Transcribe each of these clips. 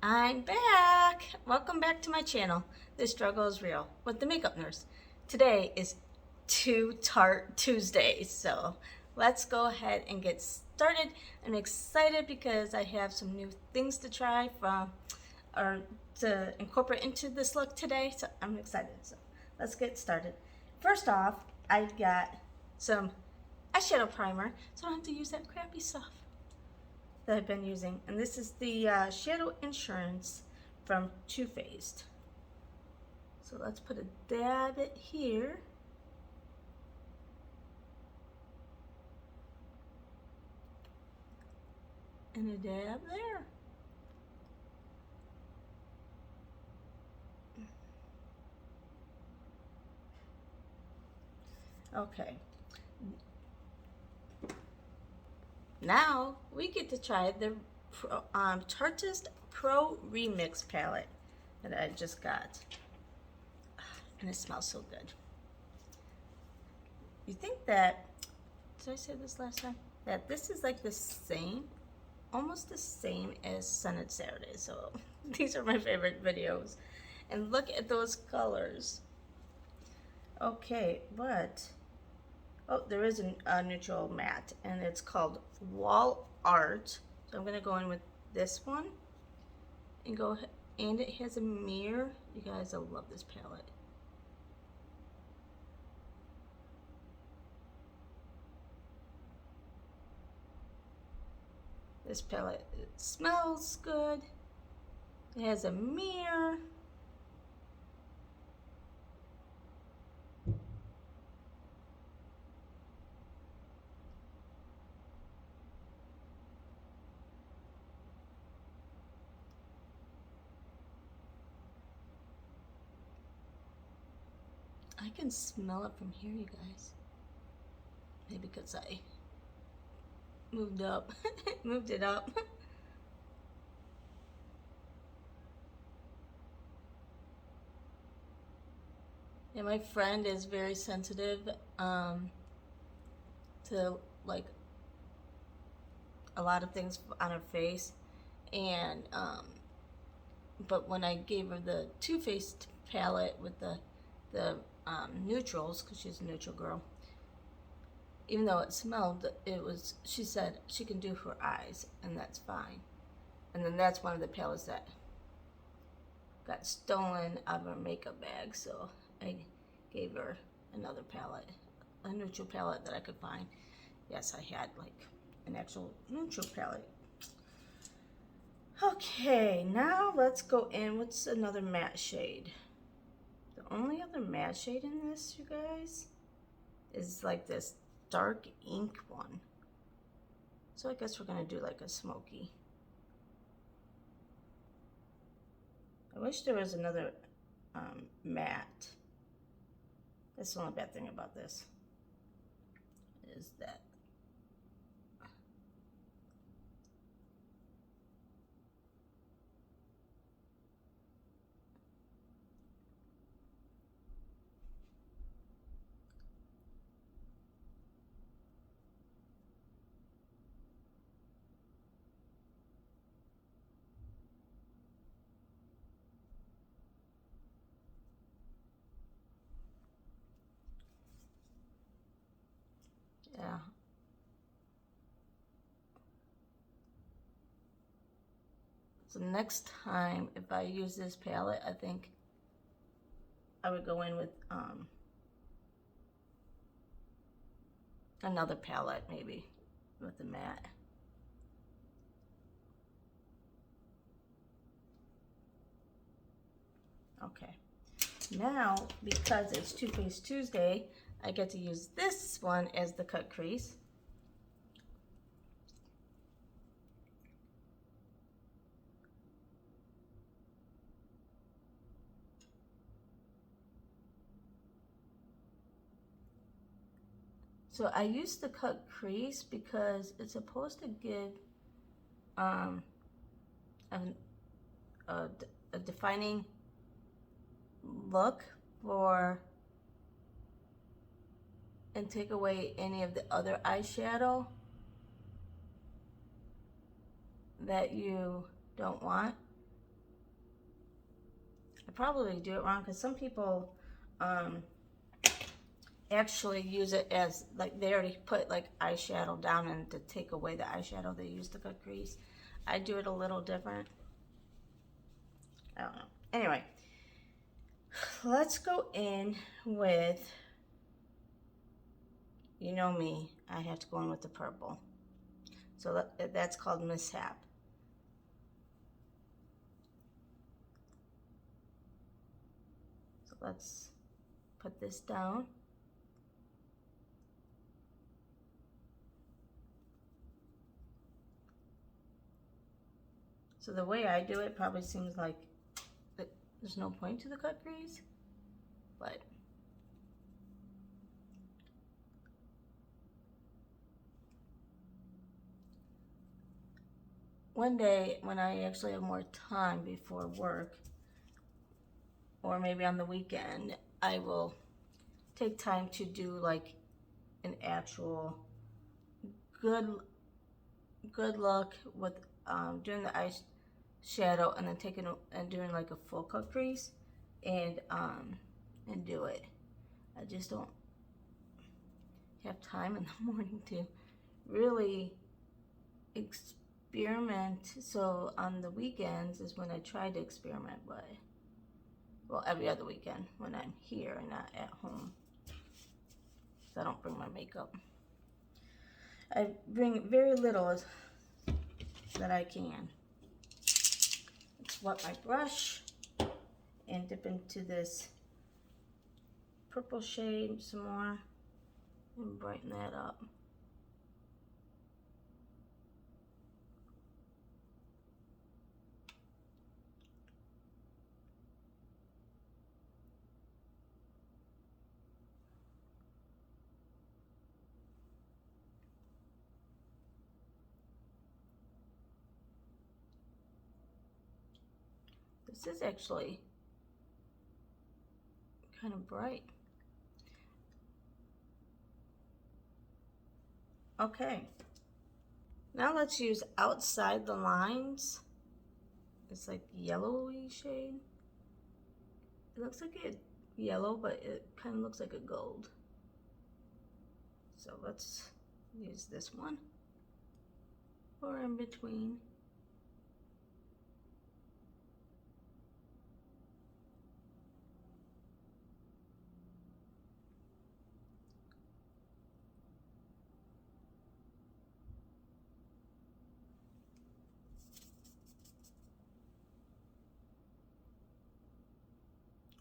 I'm back. Welcome back to my channel. The struggle is real with the makeup nurse. Today is Tarte Tuesday, so let's go ahead and get started. I'm excited because I have some new things to try or to incorporate into this look today, so I'm excited. So let's get started. First off, I got some eyeshadow primer, so I don't have to use that crappy stuff that I've been using, and this is the Shadow Insurance from Too Faced. So let's put a dab it here. And a dab there. Okay. Now we get to try the Tarteist Pro Remix palette that I just got. And it smells so good. You think that, did I say this last time? That this is like the same, almost the same as Scented Saturday. So these are my favorite videos. And look at those colors. Okay, but, oh, there is a neutral matte, and it's called Wall Art. So I'm gonna go in with this one, and it has a mirror. You guys, I love this palette. This palette, it smells good. It has a mirror. I can smell it from here, you guys. Maybe because I moved up, moved it up. Yeah, my friend is very sensitive to like a lot of things on her face, and but when I gave her the Too Faced palette with the neutrals, because she's a neutral girl, even though it smelled, she said she can do her eyes, and that's fine. And then that's one of the palettes that got stolen out of her makeup bag, so I gave her another palette, a neutral palette that I could find. Yes, I had like an actual neutral palette. Okay, now let's go in. What's another matte shade? The only other matte shade in this, you guys, is like this dark ink one. So I guess we're gonna do like a smoky. I wish there was another matte. That's the only bad thing about this, is that yeah. So next time, if I use this palette, I think I would go in with another palette, maybe, with the matte. Okay. Now, because it's Too Faced Tuesday, I get to use this one as the cut crease. So I use the cut crease because it's supposed to give a defining look and take away any of the other eyeshadow that you don't want. I probably do it wrong because some people actually use it as, like, they already put like eyeshadow down, and to take away the eyeshadow they use to cut crease. I do it a little different. I don't know. Anyway, let's go in with, you know me, I have to go in with the purple. So that's called Mishap. So let's put this down. So the way I do it probably seems like there's no point to the cut crease, but one day when I actually have more time before work, or maybe on the weekend, I will take time to do like an actual good look with doing the eyeshadow, and then taking and doing like a full cut crease, and do it. I just don't have time in the morning to really experiment. So on the weekends is when I try to experiment, but well, every other weekend when I'm here and not at home. So I don't bring my makeup. I bring very little that I can. Let's wet my brush and dip into this purple shade some more and brighten that up. This is actually kind of bright. Okay, now let's use outside the lines. It's like yellowy shade. It looks like a yellow, but it kind of looks like a gold. So let's use this one, or in between.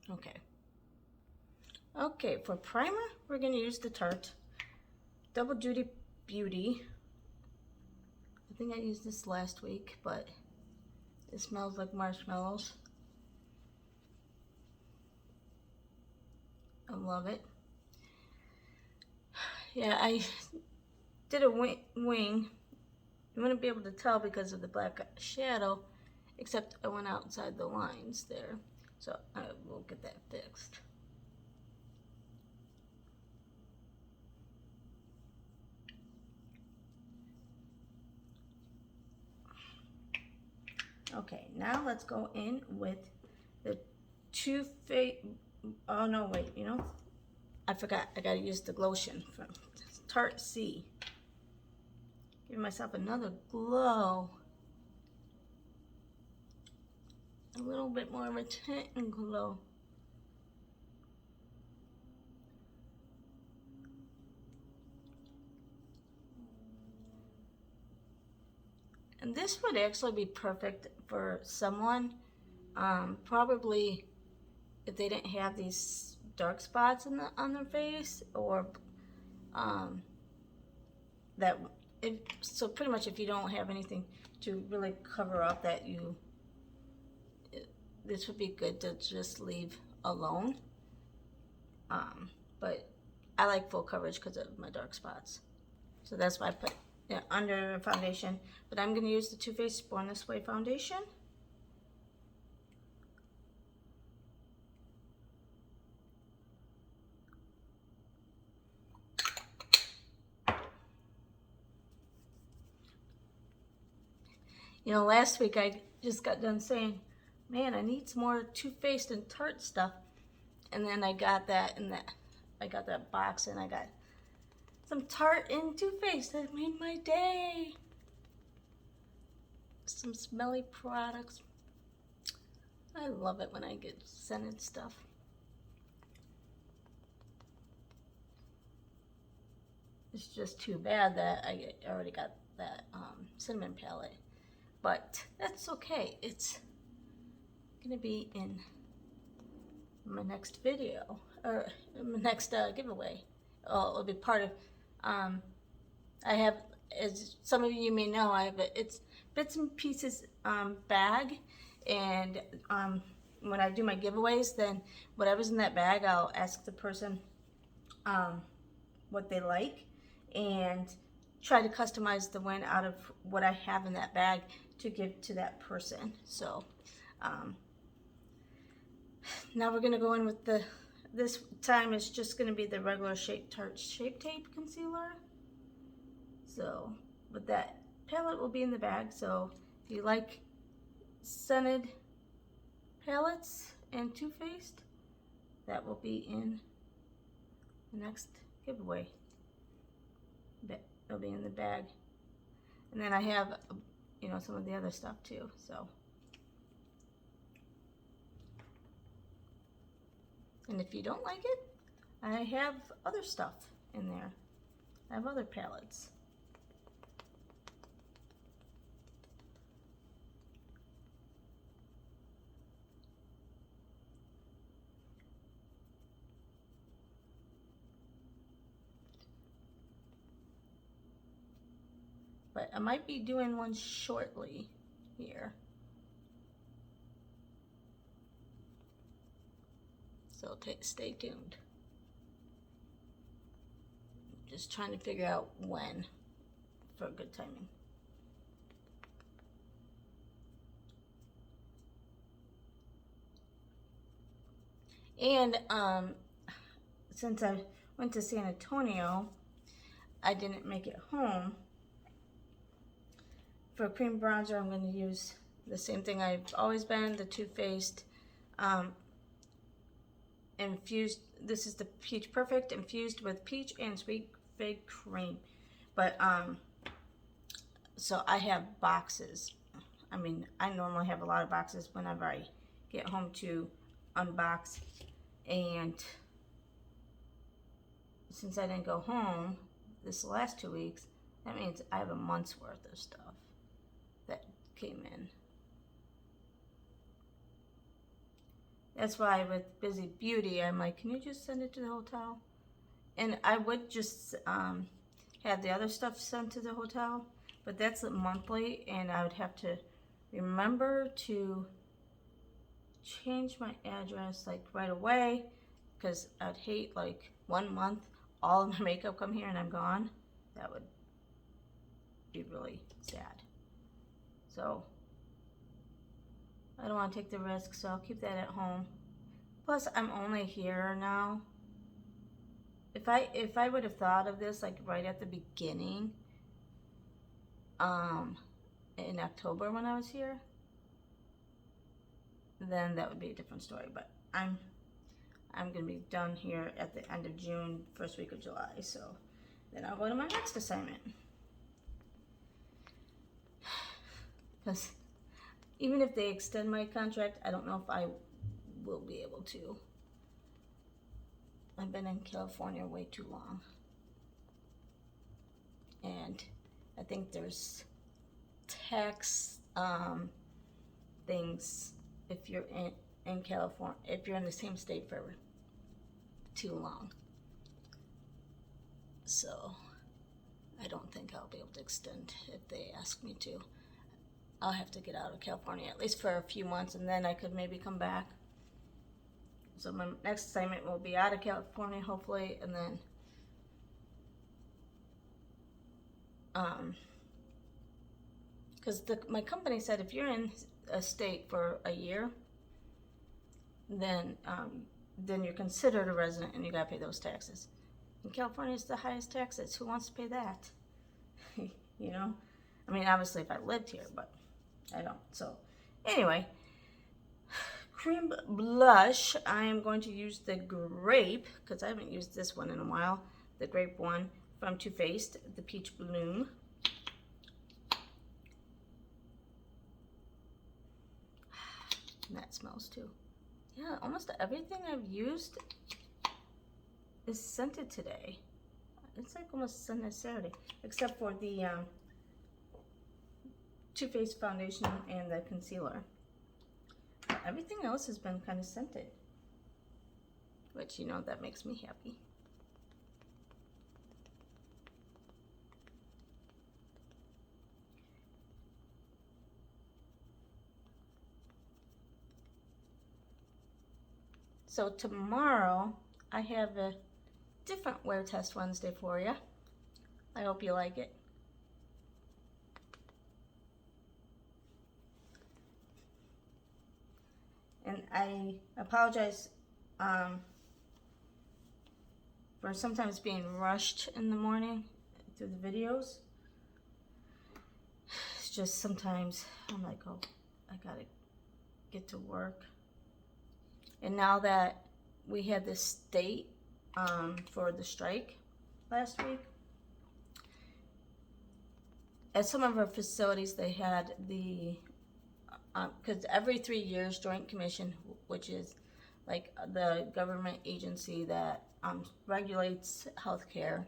Okay. Okay, for primer, we're going to use the Tarte Double Duty Beauty. I think I used this last week, but it smells like marshmallows. I love it. Yeah, I did a wing. You wouldn't be able to tell because of the black shadow, except I went outside the lines there. So I will get that fixed. Okay, now let's go in with the Too Faced. Oh no, wait, you know, I forgot. I gotta use the Glotion from Tarte C. Give myself another glow. A little bit more of a tint and glow. And this would actually be perfect for someone, probably if they didn't have these dark spots on their face, or so pretty much if you don't have anything to really cover up that this would be good to just leave alone. But I like full coverage because of my dark spots. So that's why I put it under foundation. But I'm going to use the Too Faced Born This Way foundation. You know, last week I just got done saying man, I need some more Too Faced and Tarte stuff. And then I got that in that, I got that box and I got some Tarte and Too Faced. That made my day. Some smelly products. I love it when I get scented stuff. It's just too bad that I already got that cinnamon palette. But that's okay. It's gonna be in my next video, or my next giveaway. Oh, it'll be part of, I have, as some of you may know, I have it's bits and pieces bag, and when I do my giveaways, then whatever's in that bag, I'll ask the person what they like, and try to customize the win out of what I have in that bag to give to that person. So now we're gonna go in with this time it's just gonna be the regular Tarte Shape Tape Concealer. So, but that palette will be in the bag. So if you like scented palettes and Too Faced, that will be in the next giveaway. It'll be in the bag. And then I have, you know, some of the other stuff too, so. And if you don't like it, I have other stuff in there. I have other palettes. But I might be doing one shortly here. So stay tuned. Just trying to figure out when for good timing. And since I went to San Antonio, I didn't make it home. For cream bronzer, I'm going to use the same thing I've always been, the Too Faced infused. This is the Peach Perfect infused with peach and sweet fig cream. But so I have boxes. I mean, I normally have a lot of boxes whenever I get home to unbox. And since I didn't go home this last 2 weeks, that means I have a month's worth of stuff that came in. That's why with Busy Beauty, I'm like, can you just send it to the hotel? And I would just have the other stuff sent to the hotel, but that's monthly, and I would have to remember to change my address like right away, because I'd hate like 1 month all of my makeup come here and I'm gone. That would be really sad. So I don't want to take the risk, so I'll keep that at home. Plus, I'm only here now. If I would have thought of this like right at the beginning, in October when I was here, then that would be a different story. But I'm gonna be done here at the end of June, first week of July. So then I'll go to my next assignment. Because even if they extend my contract, I don't know if I will be able to. I've been in California way too long. And I think there's tax things if you're in California, if you're in the same state for too long. So I don't think I'll be able to extend if they ask me to. I'll have to get out of California at least for a few months, and then I could maybe come back. So my next assignment will be out of California, hopefully, and then because my company said if you're in a state for a year, then you're considered a resident and you gotta pay those taxes. And California is the highest taxes. Who wants to pay that? You know, I mean, obviously if I lived here, but I don't. So anyway, cream blush, I am going to use the grape, because I haven't used this one in a while, the grape one from Too Faced, the Peach Bloom. And that smells too. Yeah, almost everything I've used is scented today. It's like almost unnecessary, except for the Too Faced foundation and the concealer. But everything else has been kind of scented, which, you know, that makes me happy. So tomorrow I have a different Wear Test Wednesday for you. I hope you like it. And I apologize for sometimes being rushed in the morning through the videos. It's just sometimes I'm like, oh, I gotta get to work. And now that we had this state for the strike last week, at some of our facilities they had the, because every 3 years Joint Commission, which is like the government agency that regulates healthcare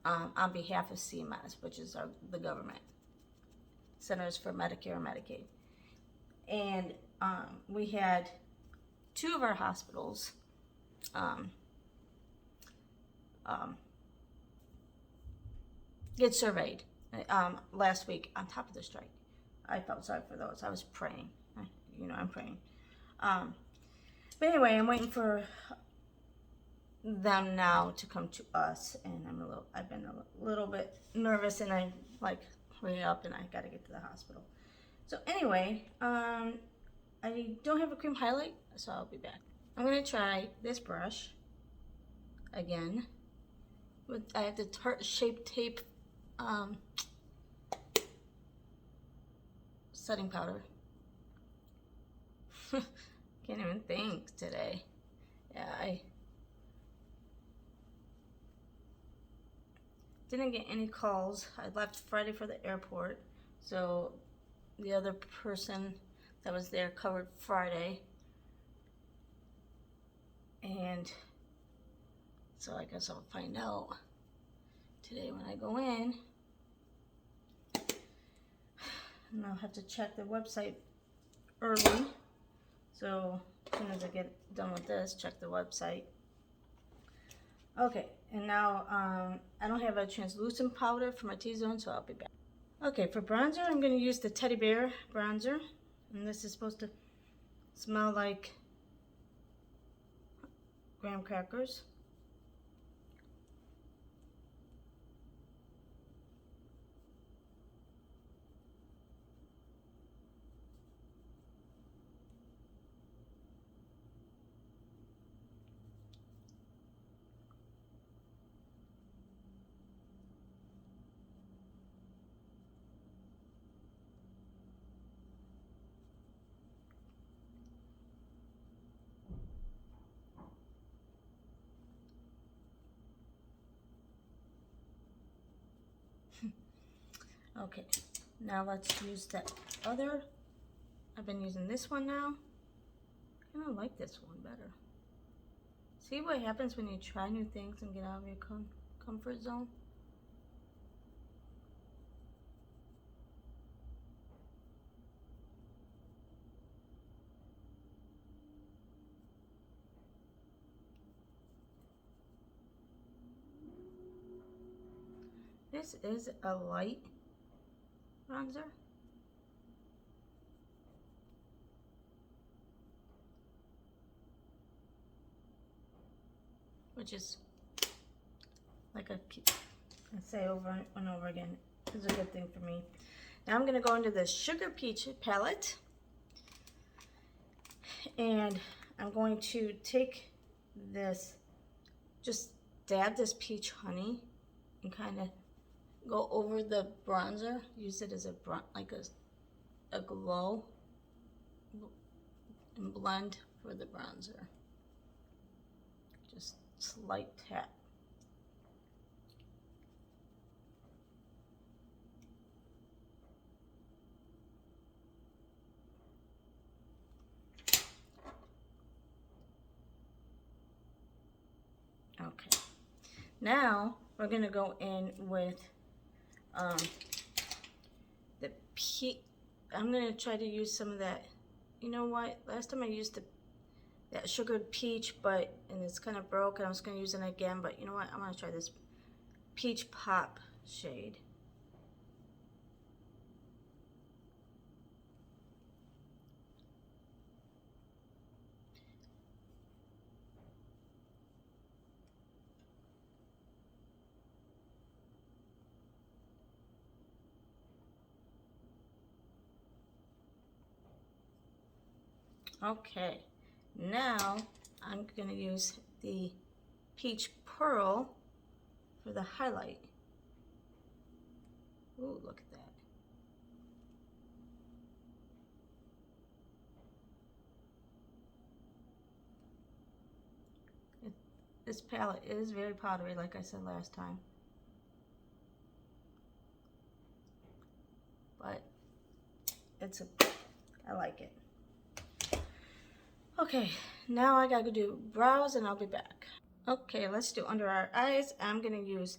on behalf of CMS, which is the government, Centers for Medicare and Medicaid. And we had 2 of our hospitals get surveyed last week on top of the strike. I felt sorry for those. I was praying. You know, I'm praying. But anyway, I'm waiting for them now to come to us, and I've been a little bit nervous, and I'm like, hurry up, and I got to get to the hospital. So anyway, I don't have a cream highlight, so I'll be back. I'm gonna try this brush again. I have the Tarte Shape Tape setting powder. Can't even think today. Yeah, I didn't get any calls. I left Friday for the airport, so the other person that was there covered Friday. And so I guess I'll find out today when I go in. And I'll have to check the website early. So as soon as I get done with this, check the website. Okay, and now I don't have a translucent powder for my T-zone, so I'll be back. Okay, for bronzer, I'm going to use the Teddy Bear bronzer. And this is supposed to smell like graham crackers. Okay, now let's use that other. I've been using this one now. I kind of like this one better. See what happens when you try new things and get out of your comfort zone? This is a light bronzer. Which is like I say over and over again, is a good thing for me. Now I'm going to go into the Sugar Peach palette, and I'm going to take this, just dab this peach honey and kind of go over the bronzer, use it as a glow, and blend for the bronzer. Just slight tap. Okay, now we're gonna go in with the peach. I'm gonna try to use some of that. You know what? Last time I used that sugared peach, and it's kind of broke, and I was gonna use it again. But you know what? I'm gonna try this peach pop shade. Okay, now I'm gonna use the peach pearl for the highlight. Ooh, look at that. This palette is very powdery, like I said last time. But I like it. Okay, now I gotta do brows and I'll be back. Okay, let's do under our eyes. I'm gonna use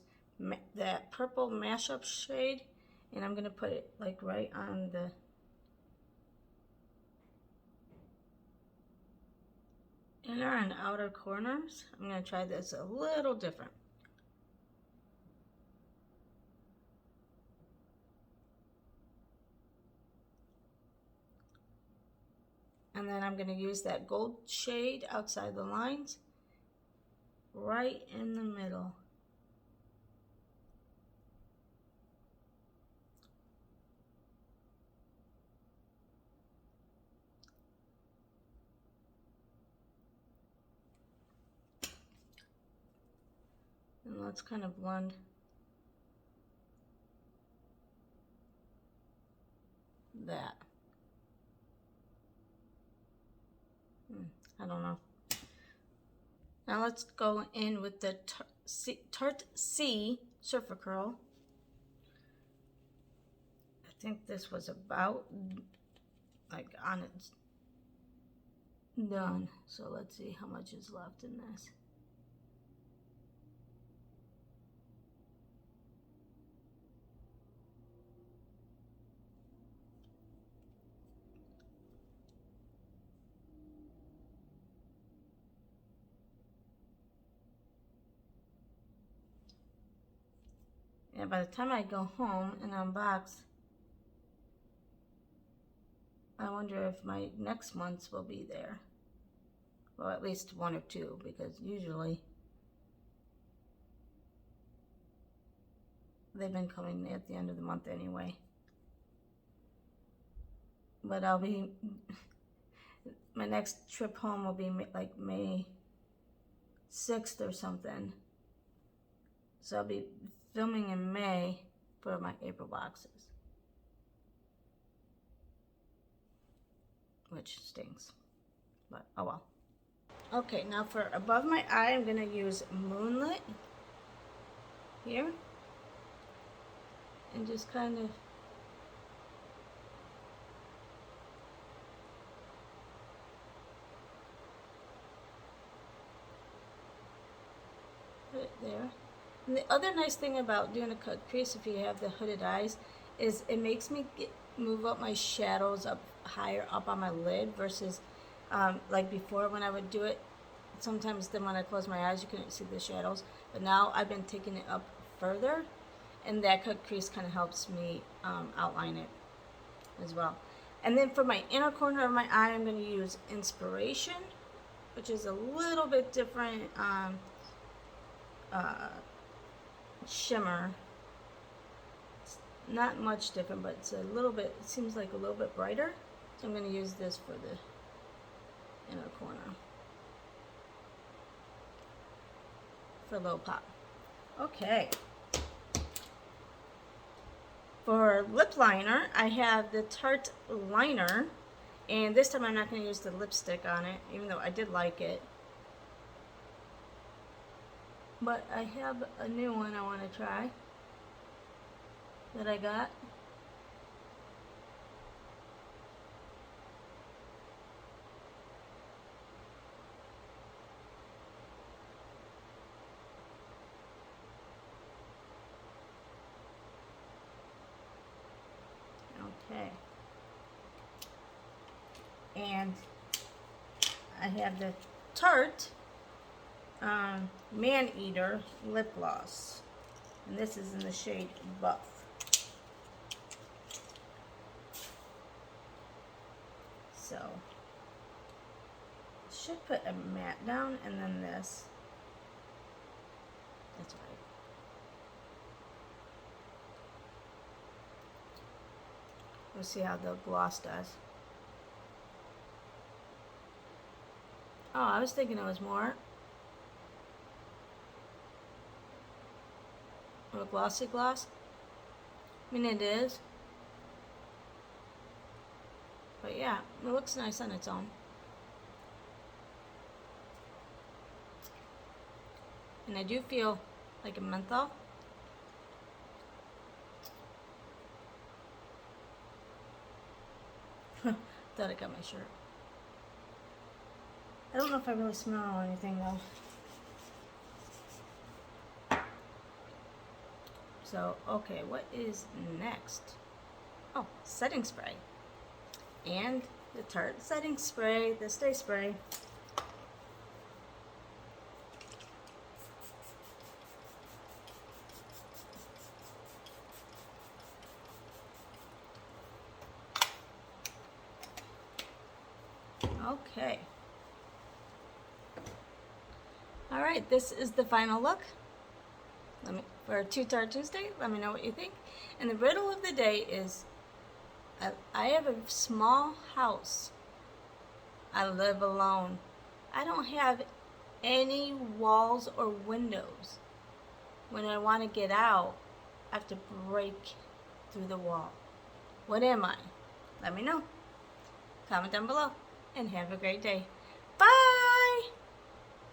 that purple mashup shade, and I'm gonna put it like right on the inner and outer corners. I'm gonna try this a little different. And then I'm gonna use that gold shade outside the lines, right in the middle. And let's kind of blend that. I don't know. Now let's go in with the Tarte Surfer Curl. I think this was about like on its done. So let's see how much is left in this. And by the time I go home and unbox, I wonder if my next month's will be there. Well, at least one or two, because usually they've been coming at the end of the month anyway. But my next trip home will be like May 6th or something. So I'll be filming in May for my April boxes, which stinks, but oh well. Okay, now for above my eye, I'm gonna use Moonlit here, and just kind of put it there. And the other nice thing about doing a cut crease, if you have the hooded eyes, is it makes me move up my shadows up higher up on my lid versus like before when I would do it. Sometimes then when I close my eyes, you couldn't see the shadows. But now I've been taking it up further, and that cut crease kind of helps me outline it as well. And then for my inner corner of my eye, I'm going to use Inspiration, which is a little bit different shimmer. It's not much different, but it's a little bit, it seems like a little bit brighter. So I'm going to use this for the inner corner for a little pop. Okay. For lip liner, I have the Tarte liner, And this time I'm not going to use the lipstick on it, even though I did like it. But I have a new one I want to try that I got. Okay. And I have the Tarte Man Eater lip gloss, and this is in the shade Buff. So should put a matte down, and then this. That's right. We'll see how the gloss does. Oh, I was thinking it was more of a glossy gloss. I mean, it is. But yeah, it looks nice on its own. And I do feel like a menthol. Thought I got my shirt. I don't know if I really smell anything though. So, okay, what is next? Oh, setting spray. And the Tarte setting spray, the Stay Spray. Okay. All right, this is the final look. For Tarte Tuesday, let me know what you think. And the riddle of the day is, I have a small house. I live alone. I don't have any walls or windows. When I want to get out, I have to break through the wall. What am I? Let me know. Comment down below, and have a great day. Bye!